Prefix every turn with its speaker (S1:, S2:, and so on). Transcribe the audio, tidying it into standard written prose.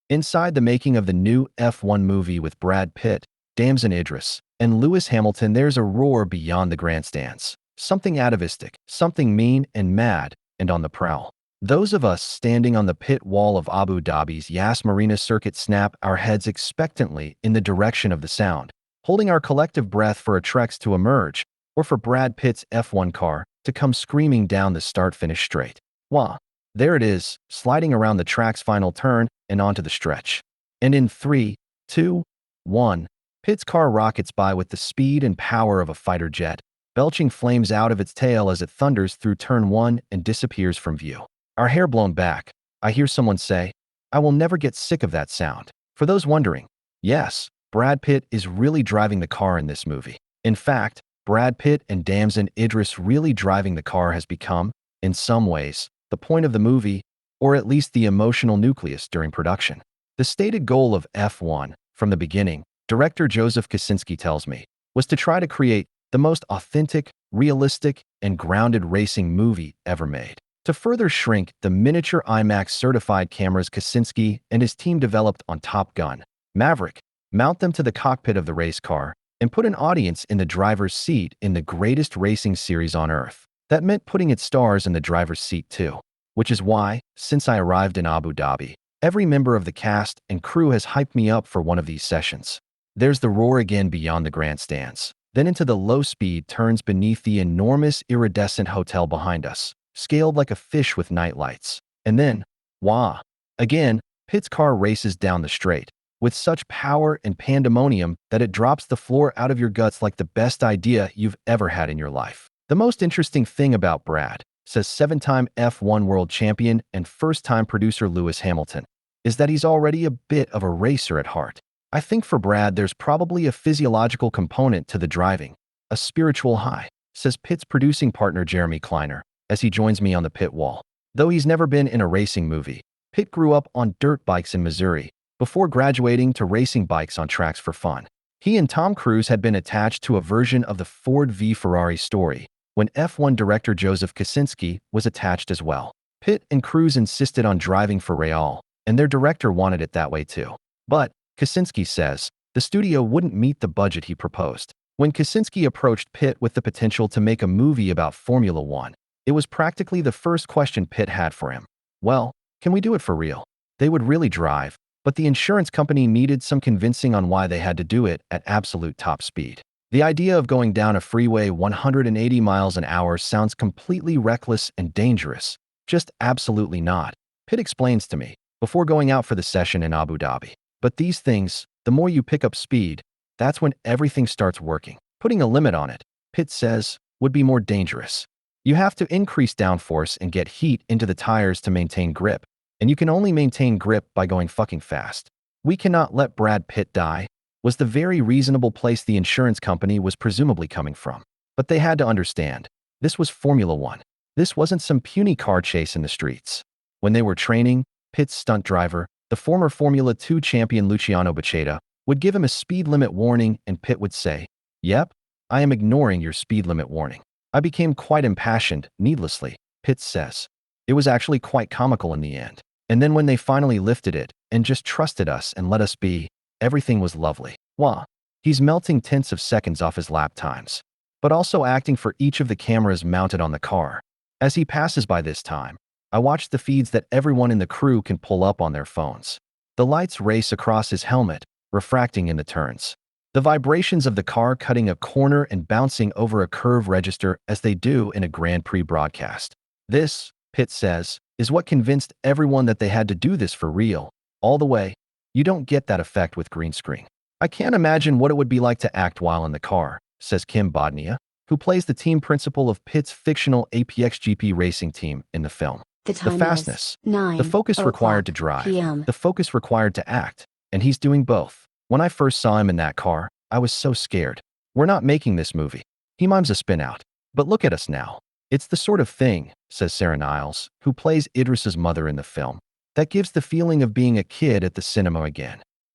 S1: Inside the making of the new F1 movie with Brad Pitt, Damson Idris, and Lewis Hamilton, there's a roar beyond the grandstands. Something atavistic, something mean and mad, and on the prowl. Those of us standing on the pit wall of Abu Dhabi's Yas Marina circuit snap our heads expectantly in the direction of the sound, holding our collective breath for a Trex to emerge, or for Brad Pitt's F1 car to come screaming down the start-finish straight. Wah! There it is, sliding around the track's final turn and onto the stretch. And in 3, 2, 1, Pitt's car rockets by with the speed and power of a fighter jet, belching flames out of its tail as it thunders through turn 1 and disappears from view. Our hair blown back, I hear someone say, "I will never get sick of that sound." For those wondering, yes, Brad Pitt is really driving the car in this movie. In fact, Brad Pitt and Damson Idris really driving the car has become, in some ways, the point of the movie, or at least the emotional nucleus during production. The stated goal of F1, from the beginning, director Joseph Kosinski tells me, was to try to create the most authentic, realistic, and grounded racing movie ever made. To further shrink the miniature IMAX certified cameras Kosinski and his team developed on Top Gun, Maverick, mount them to the cockpit of the race car, and put an audience in the driver's seat in the greatest racing series on Earth. That meant putting its stars in the driver's seat too. Which is why, since I arrived in Abu Dhabi, every member of the cast and crew has hyped me up for one of these sessions. There's the roar again beyond the grandstands, then into the low-speed turns beneath the enormous iridescent hotel behind us, scaled like a fish with nightlights. And then, wah! Again, Pitt's car races down the straight, with such power and pandemonium that it drops the floor out of your guts like the best idea you've ever had in your life. The most interesting thing about Brad, says 7-time F1 world champion and first-time producer Lewis Hamilton, is that he's already a bit of a racer at heart. I think for Brad there's probably a physiological component to the driving, a spiritual high, says Pitt's producing partner Jeremy Kleiner, as he joins me on the pit wall. Though he's never been in a racing movie, Pitt grew up on dirt bikes in Missouri, before graduating to racing bikes on tracks for fun. He and Tom Cruise had been attached to a version of the Ford v Ferrari story, when F1 director Joseph Kosinski was attached as well. Pitt and Cruise insisted on driving for Real, and their director wanted it that way too. But, Kosinski says, the studio wouldn't meet the budget he proposed. When Kosinski approached Pitt with the potential to make a movie about Formula One, it was practically the first question Pitt had for him. Well, can we do it for real? They would really drive, but the insurance company needed some convincing on why they had to do it at absolute top speed. The idea of going down a freeway 180 miles an hour sounds completely reckless and dangerous. Just absolutely not, Pitt explains to me, before going out for the session in Abu Dhabi. But these things, the more you pick up speed, that's when everything starts working. Putting a limit on it, Pitt says, would be more dangerous. You have to increase downforce and get heat into the tires to maintain grip, and you can only maintain grip by going fucking fast. We cannot let Brad Pitt die, was the very reasonable place the insurance company was presumably coming from. But they had to understand, this was Formula One. This wasn't some puny car chase in the streets. When they were training, Pitt's stunt driver, the former Formula 2 champion Luciano Bacheta, would give him a speed limit warning and Pitt would say, "Yep, I am ignoring your speed limit warning." I became quite impassioned, needlessly, Pitt says. It was actually quite comical in the end. And then when they finally lifted it and just trusted us and let us be, everything was lovely. Wah! He's melting tenths of seconds off his lap times, but also acting for each of the cameras mounted on the car. As he passes by this time, I watch the feeds that everyone in the crew can pull up on their phones. The lights race across his helmet, refracting in the turns. The vibrations of the car cutting a corner and bouncing over a curve register as they do in a Grand Prix broadcast. This, Pitt says, is what convinced everyone that they had to do this for real, all the way. You don't get that effect with green screen. I can't imagine what it would be like to act while in the car, says Kim Bodnia, who plays the team principal of Pitt's fictional APXGP racing team in the film.
S2: The
S1: fastness,
S2: the
S1: focus required to drive, the focus required to act, and he's doing both. When I first saw him in that car, I was so scared. We're not making this movie. He mimes a spin out. But look at us now. It's the sort of thing, says Sarah Niles, who plays Idris's mother in the film, that gives the feeling of being a kid at the cinema again.